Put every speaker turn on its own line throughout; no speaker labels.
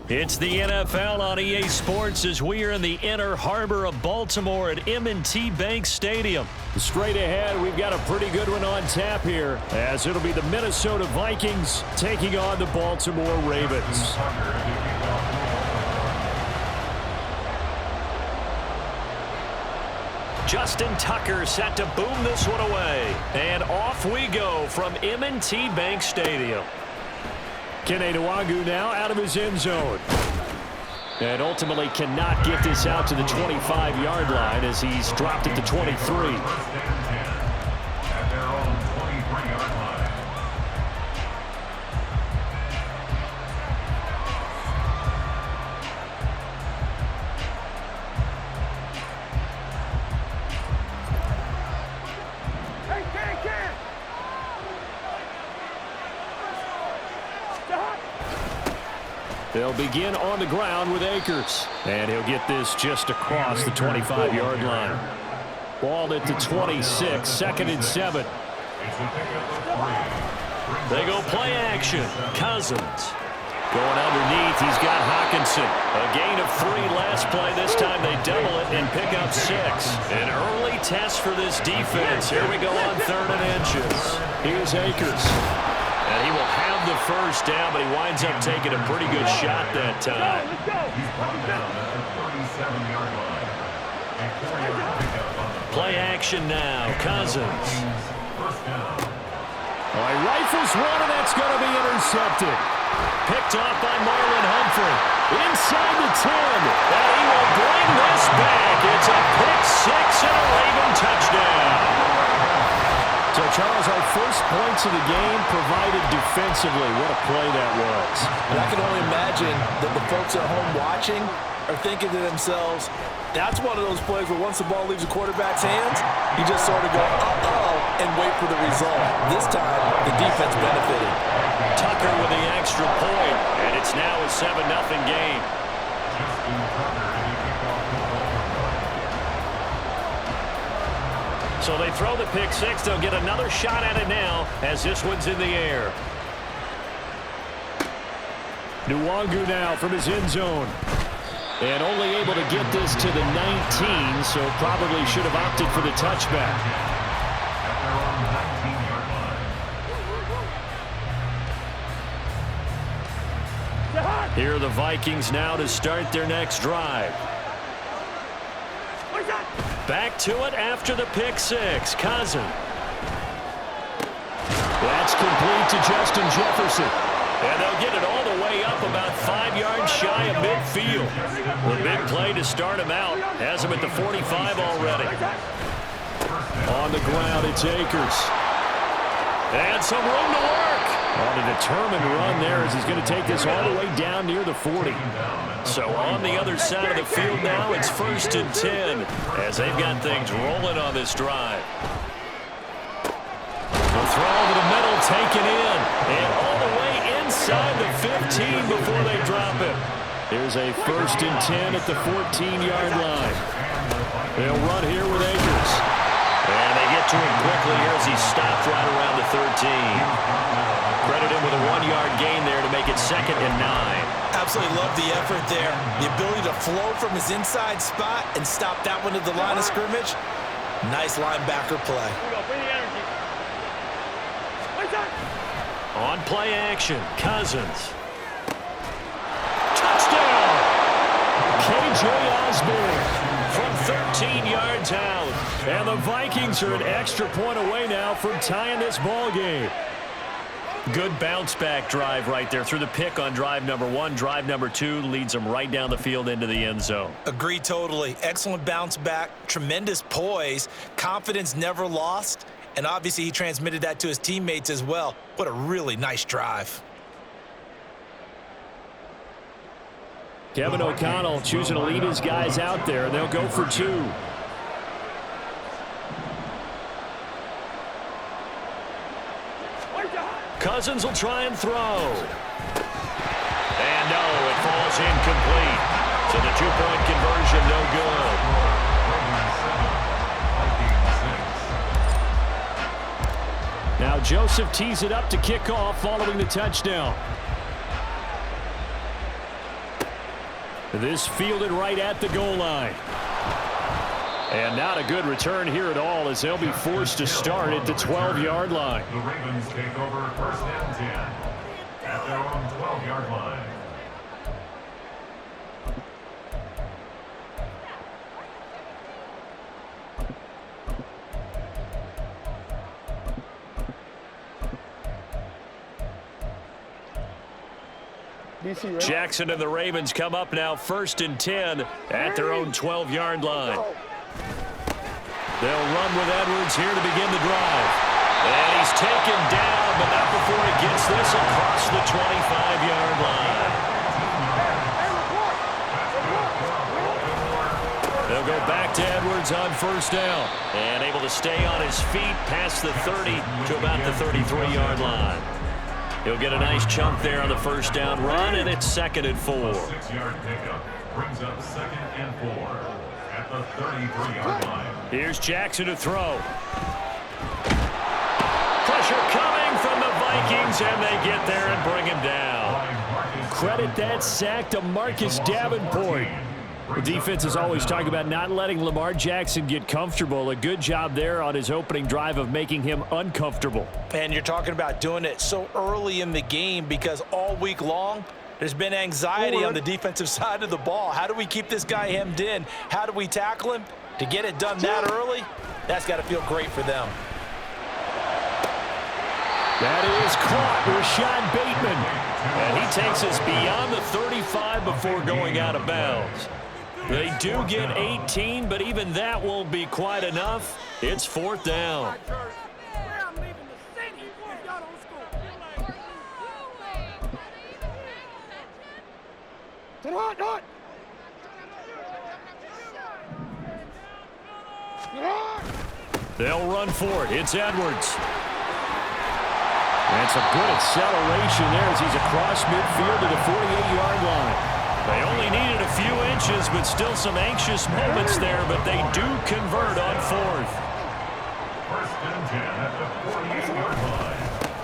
It's the NFL on EA Sports as we are in the inner harbor of Baltimore at M&T Bank Stadium.
Straight ahead, we've got a pretty good one on tap here, as it'll be the Minnesota Vikings taking on the Baltimore Ravens.
Justin Tucker set to boom this one away. And off we go from M&T Bank Stadium.
Kene Nwangu now out of his end zone. And ultimately cannot get this out to the 25-yard line as he's dropped at the 23. They'll begin on the ground with Akers. And he'll get this just across the 25-yard line. Ball at the 26, 2nd and 7.
They go play action. Cousins. Going underneath, he's got Hawkinson. A gain of 3 last play. This time they double it and pick up 6. An early test for this defense. Here we go on 3rd and inches.
Here's Akers.
And he will have the first down, but he winds up taking a pretty good shot that time. Play action now. Cousins.
All right, rifles one, and that's going to be intercepted.
Picked off by Marlon Humphrey. Inside the 10. And he will bring this back. It's a pick 6 and a Raven touchdown.
So, Charles, our first points of the game provided defensively. What a play that was.
And I can only imagine that the folks at home watching are thinking to themselves, that's one of those plays where once the ball leaves the quarterback's hands, you just sort of go, uh-oh, and wait for the result. This time, the defense benefited.
Tucker with the extra point, and it's now a 7-0 game. So they throw the pick 6. They'll get another shot at it now as this one's in the air.
Nwangu now from his end zone. And only able to get this to the 19, so probably should have opted for the touchback. Here are the Vikings now to start their next drive.
Back to it after the pick 6. Cousin.
That's complete to Justin Jefferson.
And they'll get it all the way up about 5 yards shy of midfield. The big play to start him out. Has him at the 45 already.
On the ground, it's Akers.
And some room to work.
On a determined run there as he's going to take this all the way down near the 40.
So on the other side of the field now, it's 1st and 10 as they've got things rolling on this drive. The throw to the middle, taken in, and all the way inside the 15 before they drop it.
There's a 1st and 10 at the 14-yard line. They'll run here with Akers.
And they get to him quickly here as he stopped right around the 13. Credit him with a 1-yard gain there to make it 2nd and 9.
Absolutely love the effort there. The ability to flow from his inside spot and stop that one at the line of scrimmage. Nice linebacker play.
On play action, Cousins. Touchdown!
KJ Osborne
from 13 yards out.
And the Vikings are an extra point away now from tying this ball game.
Good bounce-back drive right there through the pick on drive number 1. Drive number 2 leads them right down the field into the end zone.
Agree totally. Excellent bounce back, tremendous poise, confidence never lost, and obviously he transmitted that to his teammates as well. What a really nice drive.
Kevin O'Connell choosing to lead his guys out there, and they'll go for 2.
Cousins will try and throw. And no, it falls incomplete. So the 2-point conversion no good.
Now Joseph tees it up to kick off following the touchdown. This fielded right at the goal line. And not a good return here at all as they'll be forced to start at the 12-yard line.
The Ravens take over 1st and 10 at their own 12-yard line.
Jackson and the Ravens come up now 1st and 10 at their own 12-yard line. They'll run with Edwards here to begin the drive. And he's taken down, but not before he gets this across the 25-yard line. They'll go back to Edwards on 1st down. And able to stay on his feet past the 30 to about the 33-yard line. He'll get a nice chunk there on the 1st down run, and it's 2nd and 4.
6-yard pickup brings up 2nd and 4 at the 33-yard line.
Here's Jackson to throw. Pressure coming from the Vikings, and they get there and bring him down.
Credit that sack to Marcus Davenport. The defense is always talking about not letting Lamar Jackson get comfortable. A good job there on his opening drive of making him uncomfortable.
And you're talking about doing it so early in the game because all week long, there's been anxiety on the defensive side of the ball. How do we keep this guy hemmed in? How do we tackle him? To get it done that early, that's got to feel great for them.
That is caught, Rashad Bateman.
And he takes us beyond the 35 before going out of bounds. They do get 18, but even that won't be quite enough. It's 4th down. They'll run for it. It's Edwards.
That's a good acceleration there as he's across midfield to the 48-yard line.
They only needed a few inches, but still some anxious moments there, but they do convert on 4th.
1st and 10 at the 48-yard line.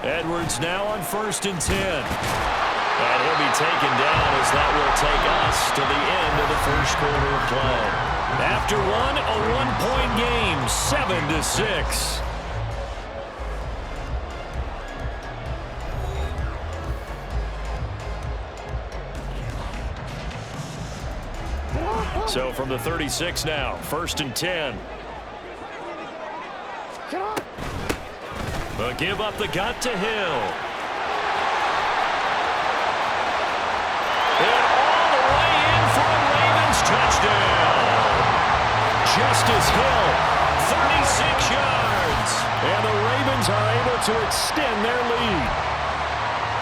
Edwards now on 1st and 10. And he'll be taken down as that will take us to the end of the 1st quarter of play. After one, a one-point game, 7-6. So from the 36 now, 1st and 10. The give up the gut to Hill. And all the way in for a Ravens touchdown. Justice Hill, 36 yards.
And the Ravens are able to extend their lead.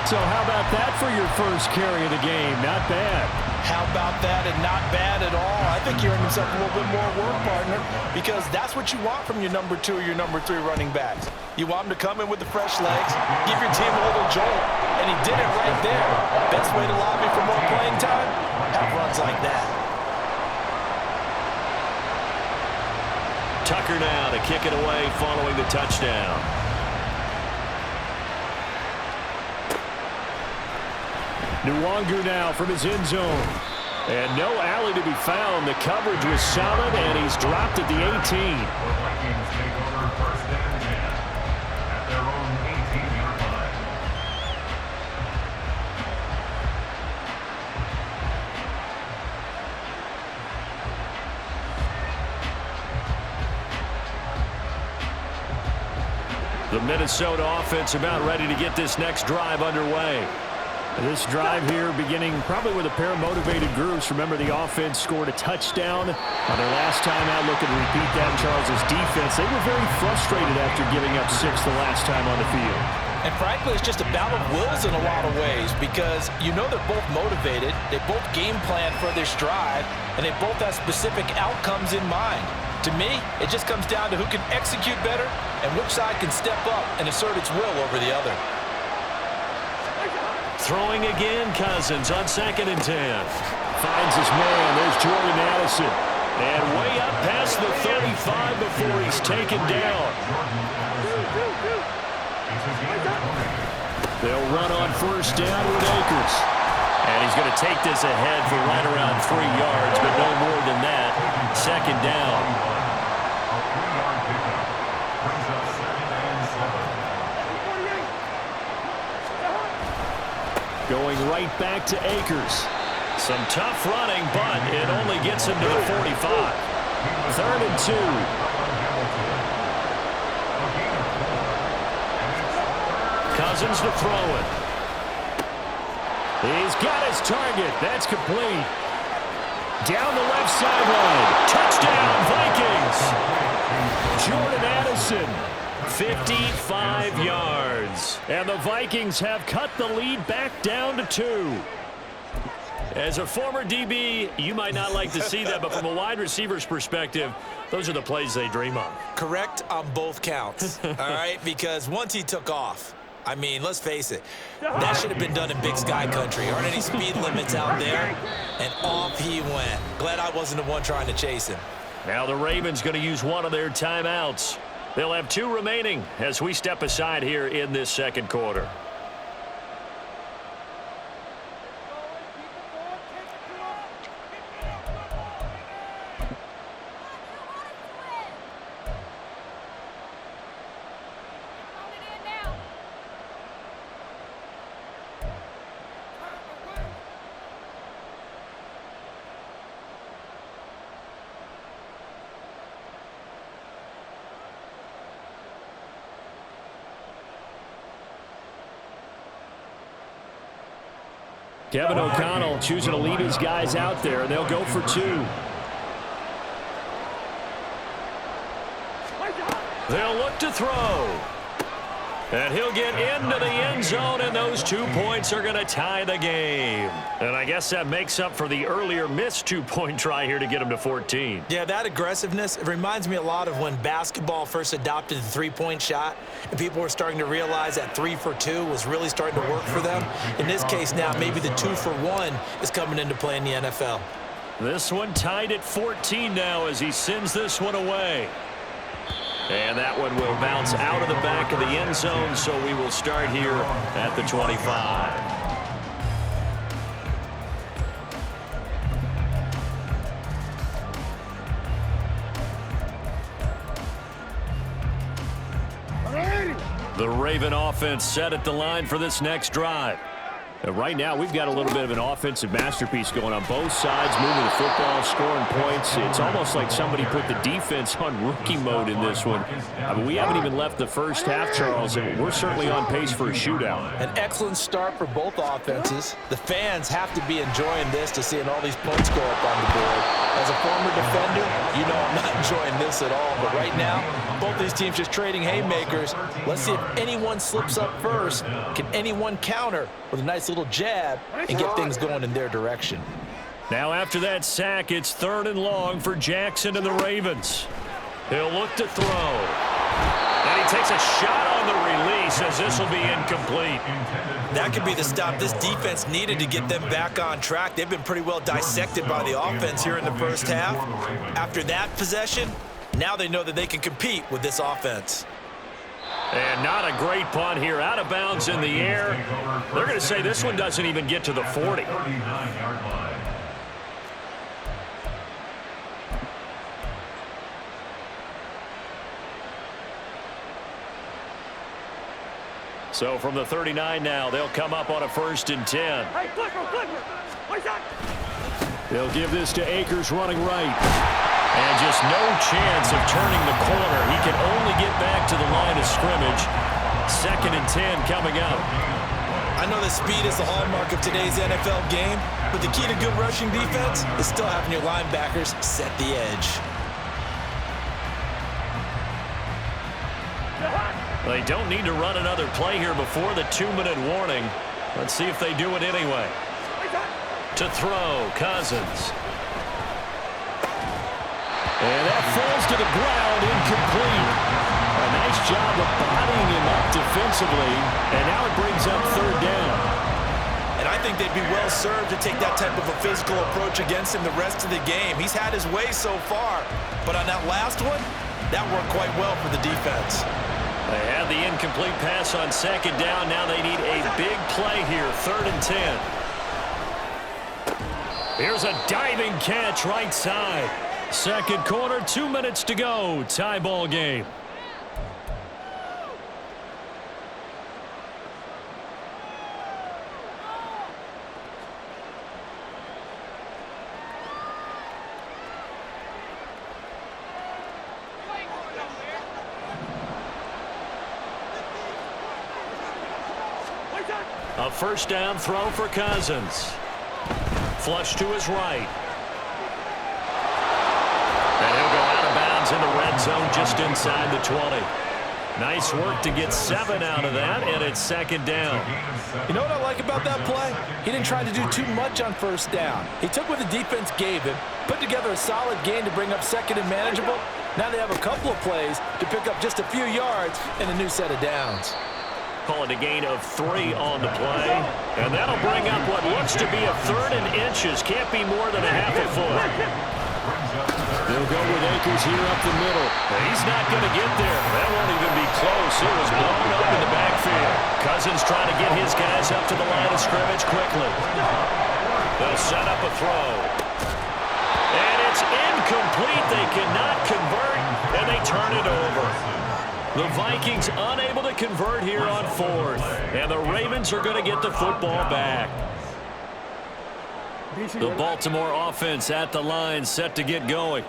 So how about that for your first carry of the game? Not bad.
How about that, and not bad at all? I think you're earning yourself a little bit more work, partner, because that's what you want from your number 2 or your number 3 running backs. You want them to come in with the fresh legs, give your team a little jolt, and he did it right there. Best way to lobby for more playing time? Have runs like that.
Tucker now to kick it away following the touchdown.
Nwangu now from his end zone. And no alley to be found. The coverage was solid, and he's dropped at the 18.
The Vikings take over 1st and 10 at their own 18-yard line.
The Minnesota offense about ready to get this next drive underway.
This drive here beginning probably with a pair of motivated groups. Remember, the offense scored a touchdown on their last time out. Looking to repeat that. Charles' defense, they were very frustrated after giving up 6 the last time on the field.
And frankly, it's just a battle of wills in a lot of ways because you know they're both motivated, they both game plan for this drive, and they both have specific outcomes in mind. To me, it just comes down to who can execute better and which side can step up and assert its will over the other.
Throwing again, Cousins on 2nd and 10.
Finds his man. There's Jordan Addison.
And way up past the 35 before he's taken down.
They'll run on 1st down with Akers.
And he's going to take this ahead for right around 3 yards, but no more than that. Second down.
A 3-yard pickup brings up 2nd and 7.
Going right back to Akers.
Some tough running, but it only gets him to the 45.
3rd and 2.
Cousins to throw it.
He's got his target. That's complete. Down the left sideline.
Touchdown, Vikings.
Jordan Addison.
55 yards.
And the Vikings have cut the lead back down to 2.
As a former DB, you might not like to see that, but from a wide receiver's perspective, those are the plays they dream of.
Correct on both counts, all right? Because once he took off, I mean, let's face it, that should have been done in Big Sky Country. Aren't any speed limits out there? And off he went. Glad I wasn't the one trying to chase him.
Now the Ravens going to use one of their timeouts. They'll have 2 remaining as we step aside here in this second quarter.
Kevin O'Connell choosing to lead his guys out there, and they'll go for 2.
They'll look to throw. And he'll get into the end zone, and those 2 points are going to tie the game. And I guess that makes up for the earlier missed 2-point try here to get him to 14.
Yeah, that aggressiveness, it reminds me a lot of when basketball first adopted the 3-point shot, and people were starting to realize that 3 for 2 was really starting to work for them. In this case now, maybe the 2 for 1 is coming into play in the NFL.
This one tied at 14 now as he sends this one away. And that one will bounce out of the back of the end zone, so we will start here at the 25. The Raven offense set at the line for this next drive.
Right now, we've got a little bit of an offensive masterpiece going on both sides, moving the football, scoring points. It's almost like somebody put the defense on rookie mode in this one. I mean, we haven't even left the first half, Charles, and we're certainly on pace for a shootout.
An excellent start for both offenses. The fans have to be enjoying this to seeing all these points go up on the board. As a former defender, you know I'm not enjoying this at all. But right now, both these teams just trading haymakers. Let's see if anyone slips up first. Can anyone counter with a nice little jab and get things going in their direction?
Now after that sack, it's 3rd and long for Jackson and the Ravens. He'll look to throw. And he takes a shot on the release as this will be incomplete.
That could be the stop this defense needed to get them back on track. They've been pretty well dissected by the offense here in the first half. After that possession, now they know that they can compete with this offense.
And not a great punt here. Out of bounds in the air. They're going to say this one doesn't even get to the 40.
39-yard line.
So from the 39 now, they'll come up on a 1st and 10.
They'll give this to Akers running right.
And just no chance of turning the corner. He can only get back to the line of scrimmage. 2nd and 10 coming up.
I know that speed is the hallmark of today's NFL game, but the key to good rushing defense is still having your linebackers set the edge.
They don't need to run another play here before the 2-minute warning. Let's see if they do it anyway. To throw, Cousins.
And that falls to the ground, incomplete. A nice job of bodying him up defensively, and now it brings up 3rd down.
And I think they'd be well served to take that type of a physical approach against him the rest of the game. He's had his way so far, but on that last one, that worked quite well for the defense.
They had the incomplete pass on 2nd down. Now they need a big play here, 3rd and 10. Here's a diving catch right side. Second quarter, 2 minutes to go. Tie ball game. A first down throw for Cousins. Flush to his right. And he'll go out of bounds in the red zone just inside the 20. Nice work to get 7 out of that, and it's second down.
You know what I like about that play? He didn't try to do too much on first down. He took what the defense gave him, put together a solid gain to bring up second and manageable. Now they have a couple of plays to pick up just a few yards and a new set of downs.
Call it a gain of 3 on the play. And that'll bring up what looks to be a 3rd and inches. Can't be more than a half a foot.
They'll go with Akers here up the middle.
He's not going to get there. That won't even be close. It was blown up in the backfield. Cousins trying to get his guys up to the line of scrimmage quickly. They'll set up a throw. And it's incomplete. They cannot convert, and they turn it over. The Vikings unable to convert here on 4th. And the Ravens are going to get the football back. The Baltimore offense at the line, set to get going.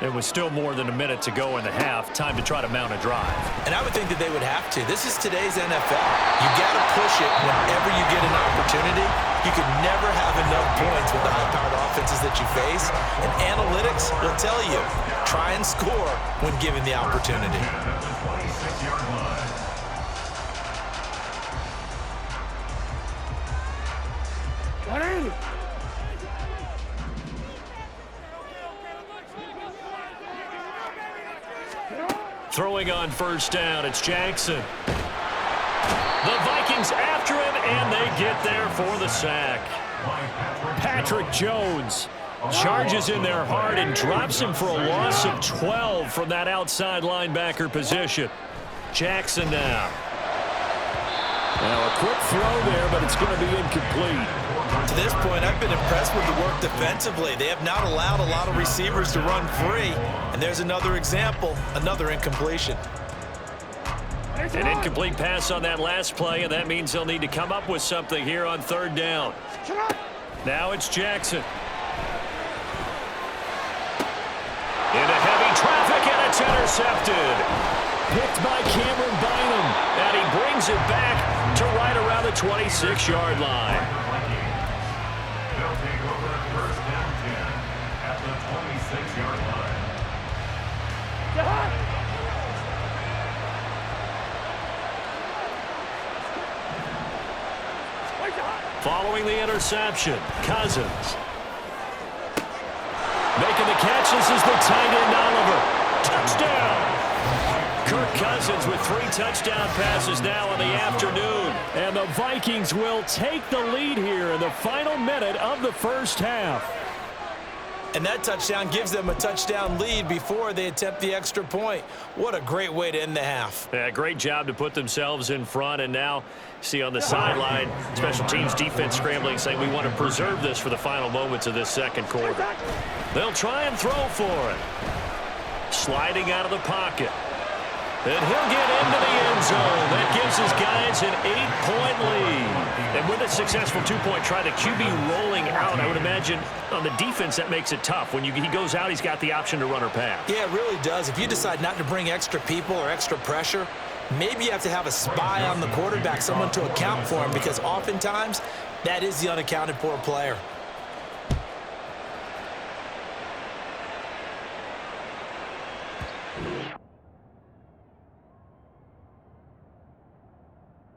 It was still more than a minute to go in the half. Time to try to mount a drive.
And I would think that they would have to. This is today's NFL. You got to push it whenever you get an opportunity. You could never have enough points with the high-powered offenses that you face. And analytics will tell you, try and score when given the opportunity.
Throwing on first down, it's Jackson. The Vikings after him, and they get there for the sack.
Patrick Jones
Charges in there hard and drops him for a loss of 12 from that outside linebacker position. Jackson now.
Now a quick throw there, but it's going to be incomplete.
To this point, I've been impressed with the work defensively. They have not allowed a lot of receivers to run free. And there's another example, another incompletion.
An incomplete pass on that last play, and that means they'll need to come up with something here on 3rd down. Now it's Jackson. Into heavy traffic, and it's intercepted.
Picked by Cameron Bynum.
And he brings it back to right around the 26-yard line.
They'll take over at first down 10 at the 26-yard line.
Following the interception, Cousins. Making the catch, this is the tight end Oliver. Touchdown! Kirk Cousins with 3 touchdown passes now in the afternoon.
And the Vikings will take the lead here in the final minute of the first half.
And that touchdown gives them a touchdown lead before they attempt the extra point. What a great way to end the half.
Yeah, great job to put themselves in front. And now, see on the sideline, special teams defense scrambling, saying we want to preserve this for the final moments of this second quarter. They'll try and throw for it. Sliding out of the pocket. And he'll get into the end zone. That gives his guys an 8-point lead. And with a successful 2-point try, the QB rolling out, I would imagine on the defense that makes it tough. When he goes out, he's got the option to run or pass.
Yeah, it really does. If you decide not to bring extra people or extra pressure, maybe you have to have a spy on the quarterback, someone to account for him, because oftentimes that is the unaccounted for player.